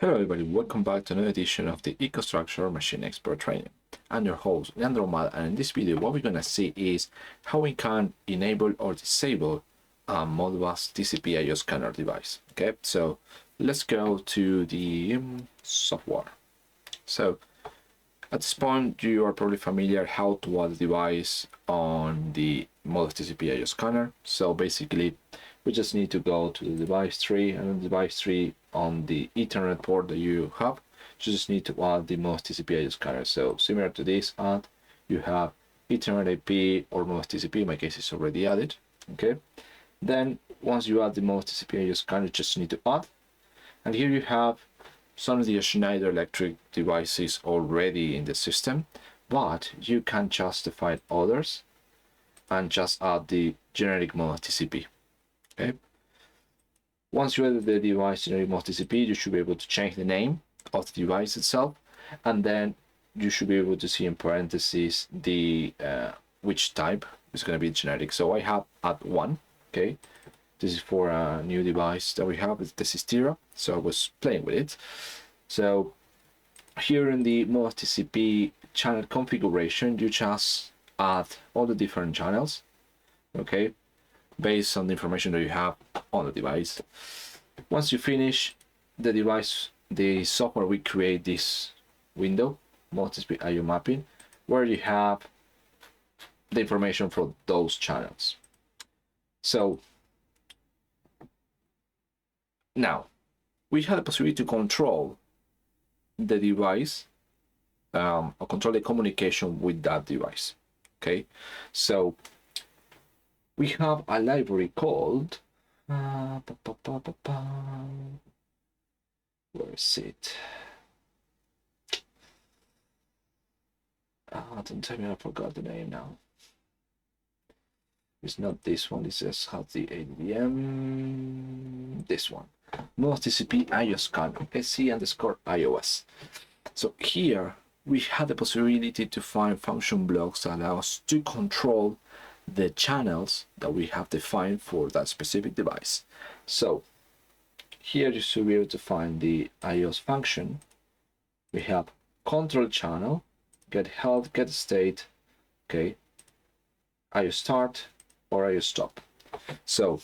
Hello everybody, welcome back to another edition of the EcoStruxure Machine Expert training. I'm your host, Leandro Mal, and in this video what we're going to see is how we can enable or disable a Modbus TCP IOScanner device. Okay, so let's go to the software. So at this point you are probably familiar how to add a device on the Modbus TCP IOScanner. So basically we just need to go to the device tree, and on the device tree on the Ethernet port that you have, you just need to add the Modbus TCP IOScanner. So similar to this, and you have Ethernet IP or Modbus TCP. In my case, it's already added. Okay. Then once you add the Modbus TCP IOScanner, you just need to add. And here you have some of the Schneider Electric devices already in the system, but you can justify others and just add the generic Modbus TCP. Okay. Once you add the device generic Modbus TCP, you should be able to change the name of the device itself, and then you should be able to see in parentheses the which type is going to be generic. So I have add one. Okay, this is for a new device that we have. This is Tira, so I was playing with it. So here in the Modbus TCP channel configuration, you just add all the different channels. Okay, based on the information that you have on the device. Once you finish the device, the software will create this window, Modbus TCP IO mapping, where you have the information for those channels. So now we have the possibility to control the device or control the communication with that device. Okay, so we have a library called where is it? Don't tell me I forgot the name now. It's not this one. It says has the ADM. This one, Modbus TCP IOScanner, SC_IOS. So here we have the possibility to find function blocks that allow us to control the channels that we have defined for that specific device. So here you should be able to find the IOS function. We have control channel, get health, get state, okay, IOS start or IOS stop. So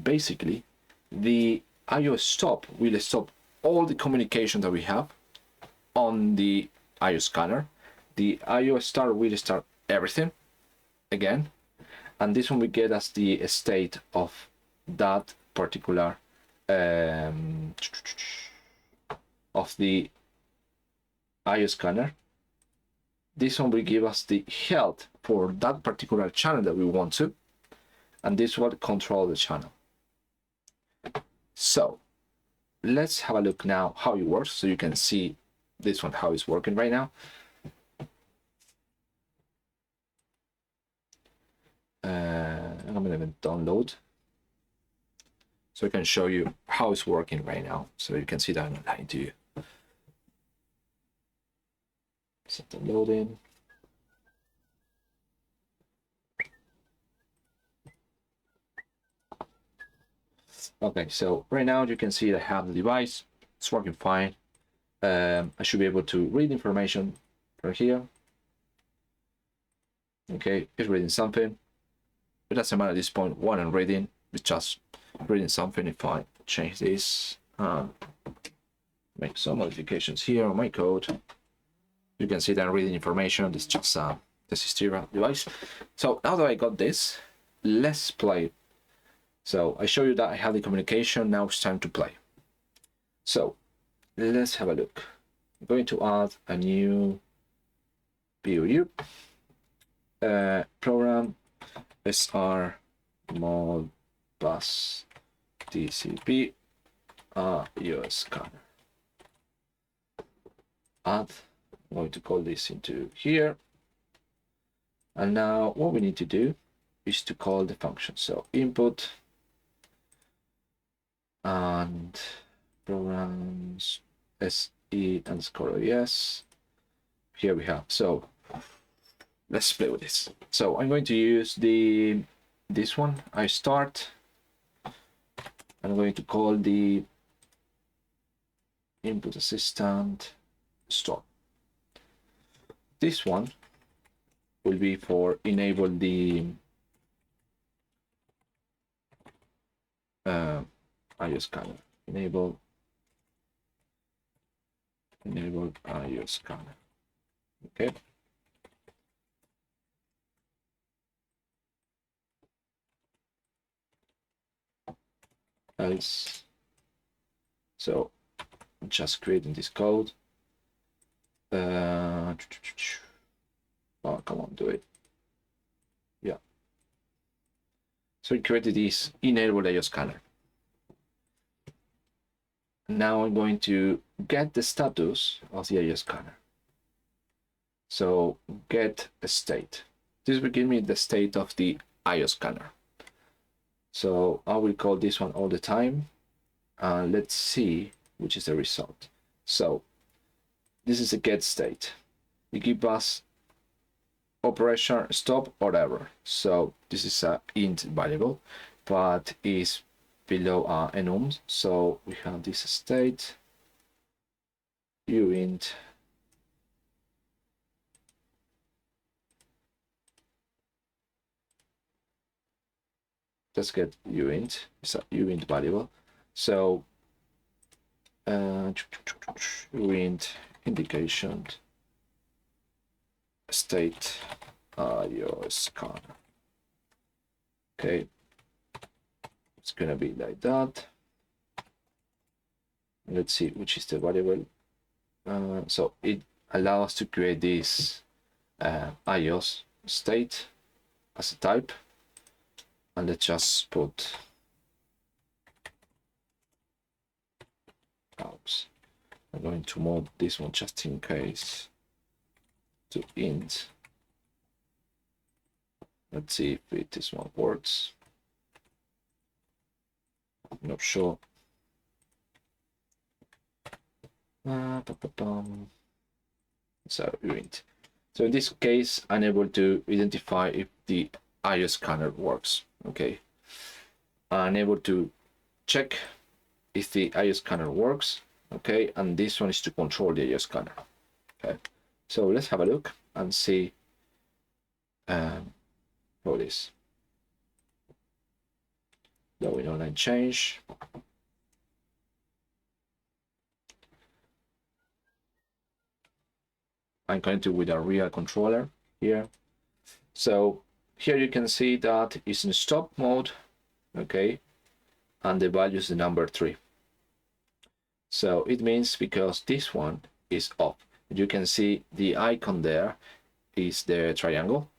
basically the IOS stop will stop all the communication that we have on the IOScanner. The IOS start will start everything again, and this one we get as the state of that particular of the IOScanner. This one will give us the health for that particular channel that we want to, and this will control the channel. So let's have a look now how it works, so you can see this one how it's working right now. I'm going to download so I can show you how it's working right now, so you can see that online to you. Set the loading. Okay, so right now you can see that I have the device. It's working fine. I should be able to read information from here. Okay, it's reading something. It doesn't matter at this point what I'm reading. It's just reading something. If I change this, make some modifications here on my code, you can see that I'm reading information. It's just this is Tira device. So now that I got this, let's play. So I show you that I have the communication. Now it's time to play. So let's have a look. I'm going to add a new POU program SR Modbus TCP IOScanner. Add. I'm going to call this into here. And now what we need to do is to call the function. So input and programs SE_IOS. Here we have. So let's play with this. So I'm going to use this one. I start. I'm going to call the input assistant, stop. This one will be for enable the IOScanner. Enable IOScanner. Okay. Else. So just creating this code. Oh, come on, do it. Yeah. So we created this enable IOScanner. Now I'm going to get the status of the IOScanner. So get a state. This will give me the state of the IOScanner. So I will call this one all the time. Let's see which is the result. So this is a get state. It gives us operation, stop, or error. So this is a int variable, but is below enum. So we have this state uint let's get uint. It's a uint variable. So uint indication state IOScanner. Okay, it's gonna be like that. Let's see which is the variable. So it allows us to create this IOS state as a type, and let's just put oops. I'm going to mod this one just in case to int. Let's see if this one works. I'm not sure. So uint. So in this case, I'm able to identify if the IOScanner works. Okay. I'm able to check if the IOScanner works. Okay, and this one is to control the IOScanner. Okay, so let's have a look and see how it is. Doing online change. I'm connected with a real controller here. So here you can see that it's in stop mode, okay, and the value is the number 3. So it means because this one is off. You can see the icon there is the triangle,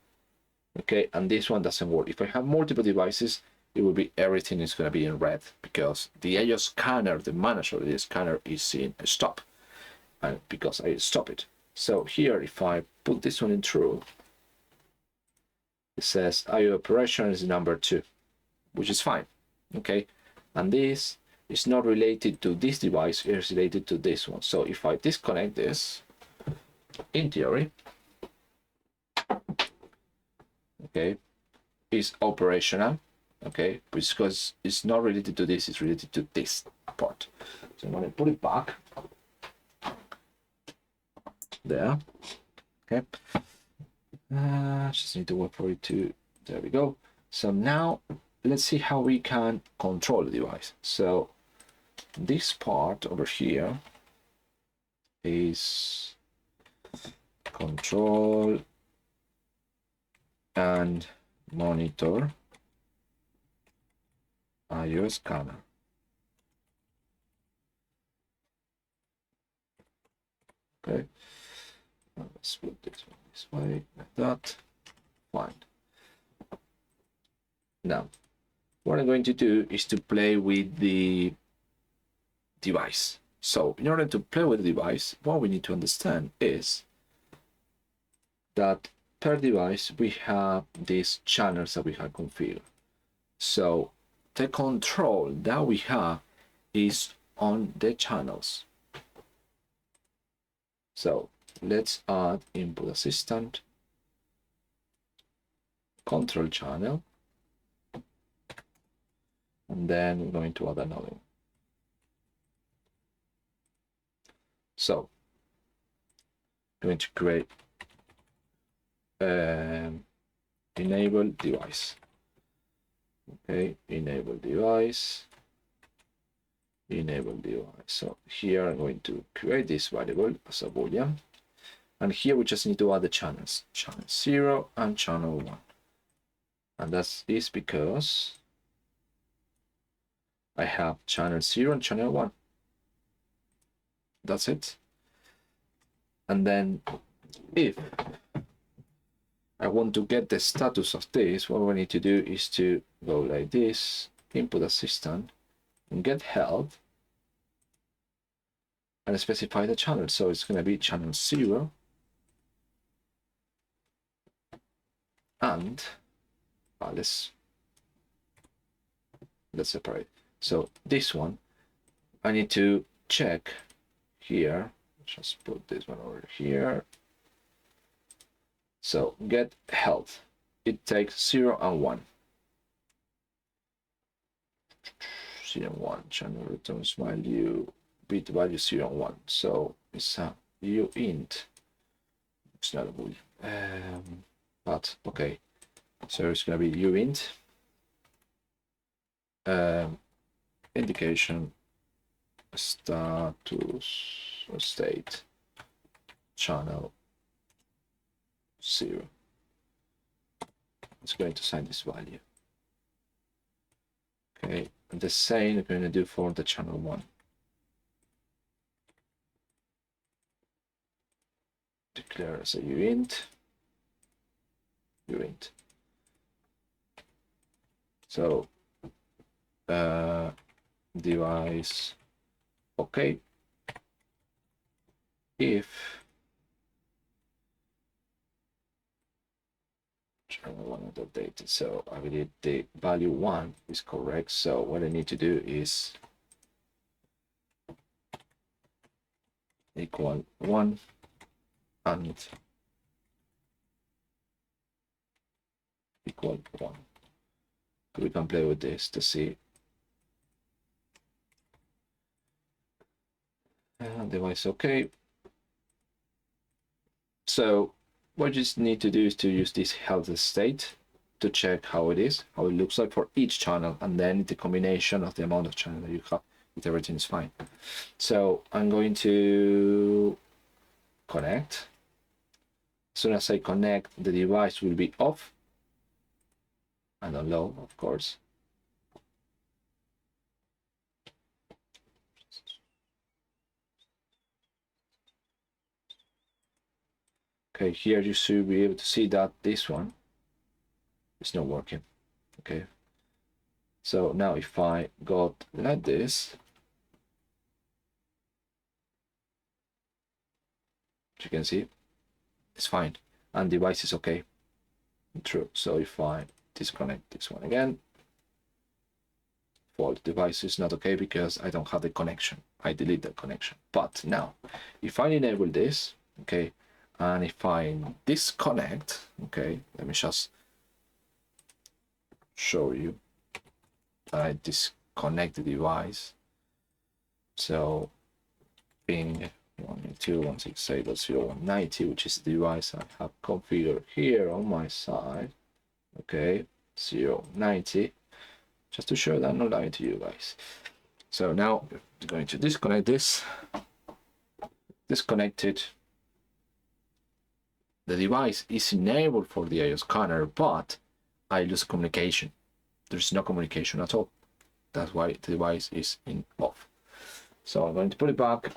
okay, and this one doesn't work. If I have multiple devices, it will be everything is going to be in red because the IOScanner, the manager of the scanner, is in stop, and because I stop it. So here, if I put this one in true, it says IO operation is number 2, which is fine, okay, and this is not related to this device, it's related to this one. So if I disconnect this, in theory, okay, is operational, okay, because it's not related to this, it's related to this part. So I'm going to put it back there, okay. Just need to wait for it to, there we go. So now let's see how we can control the device. So this part over here is control and monitor IOScanner. Okay, let's put this one this way, like that. Fine. Now, what I'm going to do is to play with the device. So in order to play with the device, what we need to understand is that per device, we have these channels that we have configured. So the control that we have is on the channels. So let's add input assistant, control channel, and then we're going to add another one. So I'm going to create enable device. Okay, enable device. So here I'm going to create this variable as a boolean, and here we just need to add the channels, channel 0 and channel 1, and that is because I have channel 0 and channel 1. That's it. And then if I want to get the status of this, what we need to do is to go like this, input assistant, and get help, and specify the channel. So it's going to be channel 0 and let's separate. So this one I need to check here. Just put this one over here. So get health, it takes 0 and 1. 0 and 1, channel returns value, bit value 0 and 1. So it's a uint. It's not a boolean, but okay. So it's gonna be uint. Indication status or state channel 0. It's going to assign this value. Okay, and the same we're going to do for the channel 1. Declare as a uint. So device okay. If channel 1 is updated, so I believe the value 1 is correct. So what I need to do is equal 1 and equal 1. We can play with this to see. Device okay. So what you just need to do is to use this health state to check how it looks like for each channel, and then the combination of the amount of channel that you have, if everything is fine. So I'm going to connect. As soon as I connect, the device will be off and on low, of course. Okay, here you should be able to see that this one is not working. Okay, so now if I got like this, you can see it's fine and device is okay. True. So if I disconnect this one again, fault, device is not okay because I don't have the connection. I delete the connection. But now if I enable this, okay, and if I disconnect, okay, let me just show you that I disconnect the device. So ping 192.168.0.190, which is the device I have configured here on my side. Okay, 0.90, just to show that I'm not lying to you guys. So now I'm going to disconnect this. Disconnected. The device is enabled for the IOScanner, but I lose communication. There's no communication at all. That's why the device is in off. So I'm going to put it back,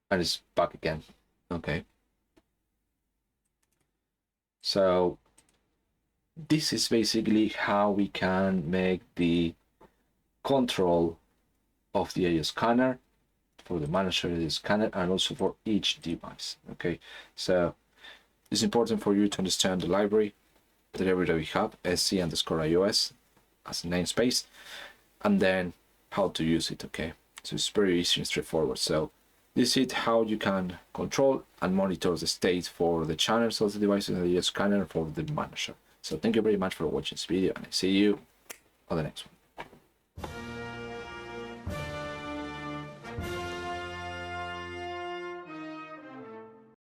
and it's back again. Okay. So this is basically how we can make the control of the IOScanner, for the manager of the scanner, and also for each device. Okay, so it's important for you to understand the library that we have, sc_ios as a namespace, and then how to use it. Okay, so it's very easy and straightforward. So this is how you can control and monitor the state for the channels of the devices and the scanner for the manager. So thank you very much for watching this video, and I see you on the next one.